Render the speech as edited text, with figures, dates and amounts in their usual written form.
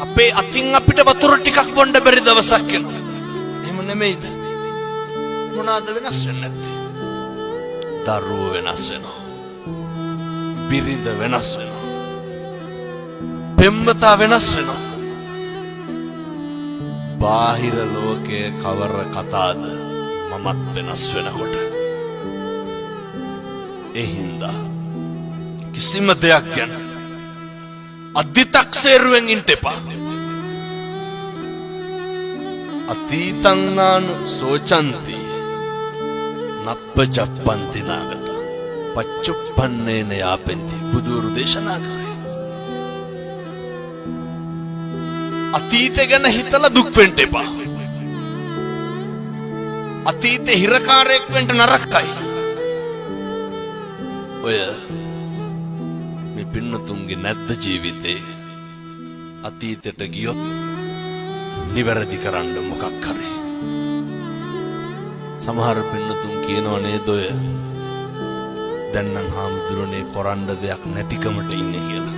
අපේ අතින් අපිට වතුර ටිකක් බොන්න බැරි දවසක් එනවා. එහෙම නෙමෙයිද? මොනවාද වෙනස් වෙන්නේ නැත්තේ? දරුවෝ වෙනස් වෙනවා. බිරිඳ වෙනස් වෙනවා. පෙම්වතා වෙනස් වෙනවා. බාහිර ලෝකයේ කවර කතාද මමත් වෙනස් වෙනකොට. ඒ හින්දා කිසිම දෙයක් ගැන අදි탁සේරුවෙන් ඉන්න එපා. අතීතං නානු සෝචන්ති නප්පජප්පන්ති නාගත පච්චුප්පන්නේන යාපෙන්ති බුදුරු දේශනා කරේ. අතීතය ගැන හිතලා දුක් වෙන්න එපා. අතීතේ හිරකාරයෙක් වෙන්න නරකයි. ඔය මේ පින්නතුන්ගේ නැද්ද ජීවිතේ අතීතයට ගියොත් නිවැරදි කරන්න මොකක් හරි. සමහර පින්නතුන් කියනවා නේද ඔය දැන් නම් හාමුදුරනේ කරන්න දෙයක් නැතිකමට ඉන්නේ කියලා.